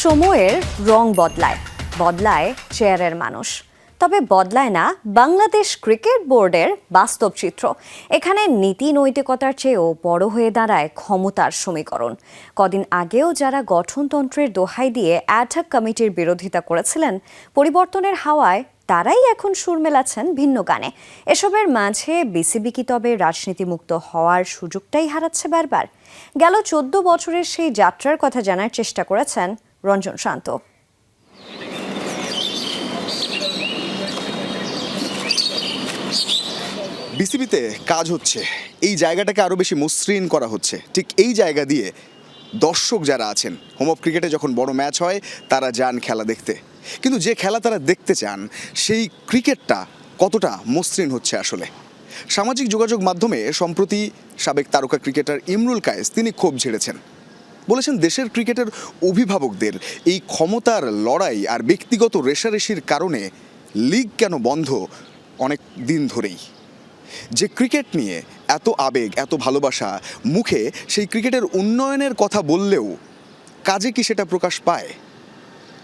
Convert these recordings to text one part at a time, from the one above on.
সময়ের রং বদলায়, বদলায় চেয়ারের মানুষ, তবে বদলায় না বাংলাদেশ ক্রিকেট বোর্ডের বাস্তব চিত্র। এখানে নীতি নৈতিকতার চেয়েও বড় হয়ে দাঁড়ায় ক্ষমতার সমীকরণ। কদিন আগেও যারা গঠনতন্ত্রের দোহাই দিয়ে অ্যাডহক কমিটির বিরোধিতা করেছিলেন, পরিবর্তনের হাওয়ায় তারাই এখন সুর মেলাচ্ছেন ভিন্ন গানে। এসবের মাঝে বিসিবি কি তবে রাজনীতিমুক্ত হওয়ার সুযোগটাই হারাচ্ছে বারবার? গেল 14 বছরের সেই যাত্রার কথা জানার চেষ্টা করেছেন রঞ্জন শান্ত। বিসিবিতে কাজ হচ্ছে, এই জায়গাটাকে আরও বেশি মসৃণ করা হচ্ছে। ঠিক এই জায়গা দিয়ে দর্শক যারা আছেন, হোম অফ ক্রিকেটে যখন বড় ম্যাচ হয় তারা যান খেলা দেখতে, কিন্তু যে খেলা তারা দেখতে চান সেই ক্রিকেটটা কতটা মসৃণ হচ্ছে আসলে। সামাজিক যোগাযোগ মাধ্যমে সম্প্রতি সাবেক তারকা ক্রিকেটার ইমরুল কায়েস তিনি ক্ষোভ ঝেড়েছেন, বলেছেন দেশের ক্রিকেটের অভিভাবকদের এই ক্ষমতার লড়াই আর ব্যক্তিগত রেষারেষির কারণে লিগ কেন বন্ধ অনেক দিন ধরেই। যে ক্রিকেট নিয়ে এত আবেগ, এত ভালোবাসা, মুখে সেই ক্রিকেটের উন্নয়নের কথা বললেও কাজে কি সেটা প্রকাশ পায়?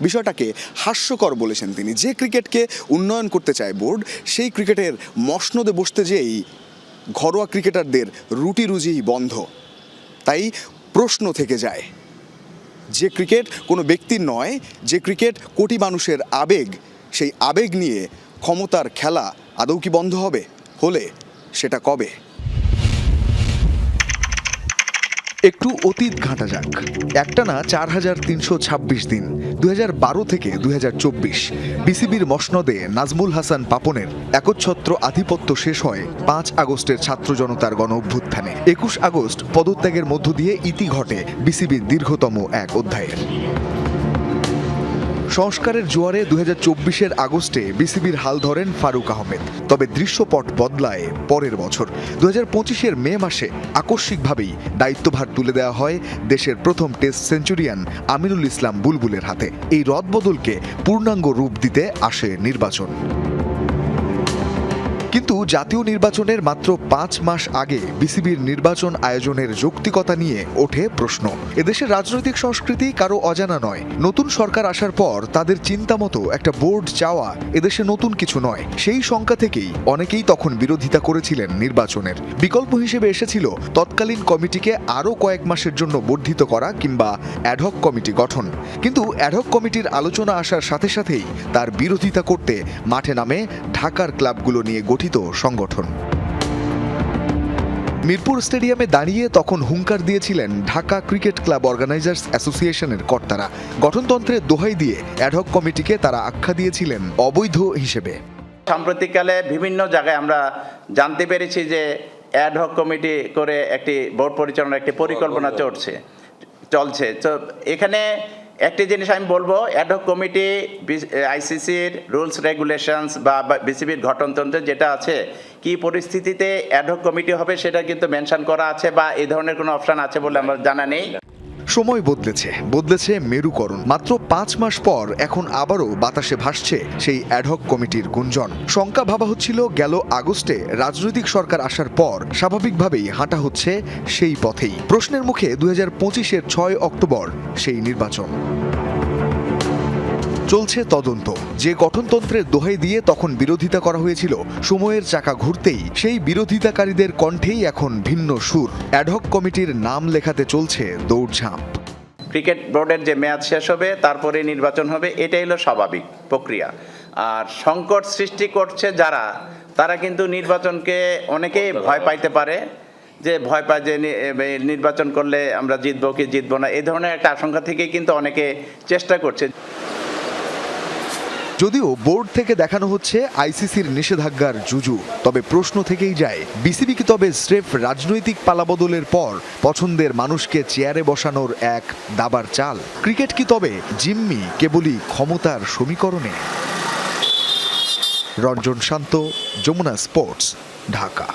বিষয়টাকে হাস্যকর বলেছেন তিনি। যে ক্রিকেটকে উন্নয়ন করতে চায় বোর্ড, সেই ক্রিকেটের মসনদে বসতে যেয়েই ঘরোয়া ক্রিকেটারদের রুটি রুজি বন্ধ। তাই প্রশ্ন থেকে যায়, যে ক্রিকেট কোনো ব্যক্তির নয়, যে ক্রিকেট কোটি মানুষের আবেগ, সেই আবেগ নিয়ে ক্ষমতার খেলা আদৌ কি বন্ধ হবে? হলে সেটা কবে? একটু অতীত ঘাঁটা যাক। একটানা 4326 দিন, 2012 থেকে 2024 বিসিবির মসনদে নাজমুল হাসান পাপনের একচ্ছত্র আধিপত্য শেষ হয় 5 আগস্টের ছাত্র জনতার গণ অভ্যুত্থানে। 21 আগস্ট পদত্যাগের মধ্য দিয়ে ইতি ঘটে বিসিবির দীর্ঘতম এক অধ্যায়ের। সংস্কারের জোয়ারে 2024-এর আগস্টে বিসিবির হাল ধরেন ফারুক আহমেদ। তবে দৃশ্যপট বদলায় পরের বছর। 2025-এর মে মাসে আকস্মিকভাবেই দায়িত্বভার তুলে দেওয়া হয় দেশের প্রথম টেস্ট সেঞ্চুরিয়ান আমিনুল ইসলাম বুলবুলের হাতে। এই রদবদলকে পূর্ণাঙ্গ রূপ দিতে আসে নির্বাচন। কিন্তু জাতীয় নির্বাচনের মাত্র 5 মাস আগে বিসিবির নির্বাচন আয়োজনের যৌক্তিকতা নিয়ে ওঠে প্রশ্ন। এদেশের রাজনৈতিক সংস্কৃতি কারো অজানা নয়। নতুন সরকার আসার পর তাদের চিন্তা মতো একটা বোর্ড চাওয়া এদেশে নতুন কিছু নয়। সেই শঙ্কা থেকেই অনেকেই তখন বিরোধিতা করেছিলেন নির্বাচনের। বিকল্প হিসেবে এসেছিল তৎকালীন কমিটিকে আরও কয়েক মাসের জন্য বর্ধিত করা কিংবা অ্যাডহক কমিটি গঠন। কিন্তু অ্যাডহক কমিটির আলোচনা আসার সাথে সাথেই তার বিরোধিতা করতে মাঠে নামে ঢাকার ক্লাবগুলো নিয়ে গঠিত সংগঠন। মিরপুর স্টেডিয়ামে দাঁড়িয়ে তখন হুঙ্কার দিয়েছিলেন ঢাকা ক্রিকেট ক্লাব অর্গানাইজার্স অ্যাসোসিয়েশনের কর্তারা। গঠনতন্ত্রের দোহাই দিয়ে অ্যাডহক কমিটিকে তারা আখ্যা দিয়েছিলেন অবৈধ হিসেবে। সাম্প্রতিককালে বিভিন্ন জায়গায় আমরা জানতে পেরেছি যে অ্যাডহক কমিটি করে একটি বোর্ড পরিচালনার একটি পরিকল্পনা চলছে। তো এখানে একটি জিনিস আমি বলবো, অ্যাডহক কমিটি আইসিসির রুলস রেগুলেশনস বা বিসিবির গঠনতন্ত্রে যেটা আছে, কি পরিস্থিতিতে অ্যাডহক কমিটি হবে সেটা কিন্তু মেনশন করা আছে, বা এই ধরনের কোনো অপশন আছে বলে আমার জানা নেই। সময় বদলেছে মেরুকরণ। মাত্র 5 মাস পর এখন আবারও বাতাসে ভাসছে সেই অ্যাডহক কমিটির গুঞ্জন। শঙ্কা ভাবা হচ্ছিল গেল আগস্টে রাজনৈতিক সরকার আসার পর স্বাভাবিকভাবেই হাঁটা হচ্ছে সেই পথেই। প্রশ্নের মুখে 2025-এর 6 অক্টোবর সেই নির্বাচন। চলছে তদন্ত। যে গঠনতন্ত্রের দোহাই দিয়ে তখন বিরোধিতা করা হয়েছিল, সময়ের চাকা ঘুরতেই সেই বিরোধিতাকারীদের কণ্ঠেই এখন ভিন্ন সুর। অ্যাডহক কমিটির নাম লেখাতে চলছে দৌড়ঝাঁপ। ক্রিকেট বোর্ডের যে মেয়াদ শেষ হবে তারপরে নির্বাচন হবে, এটাই হলো স্বাভাবিক প্রক্রিয়া। আর সংকট সৃষ্টি করছে যারা, তারা কিন্তু নির্বাচনকে অনেকেই ভয় পাইতে পারে, যে ভয় পায় যে নির্বাচন করলে আমরা জিতবো কি জিতবো না, এই ধরনের একটা আশঙ্কা থেকে কিন্তু অনেকে চেষ্টা করছে। যদিও বোর্ড থেকে দেখানো হচ্ছে আইসিসির নিষেধাজ্ঞার জুজু, তবে প্রশ্ন থেকেই যায়, বিসিবি কি তবে স্রেফ রাজনৈতিক পালাবদলের পর পছন্দের মানুষকে চেয়ারে বসানোর এক দাবার চাল? ক্রিকেট কি তবে জিম্মি কেবলই ক্ষমতার সমীকরণে? রঞ্জন শান্ত, যমুনা স্পোর্টস, ঢাকা।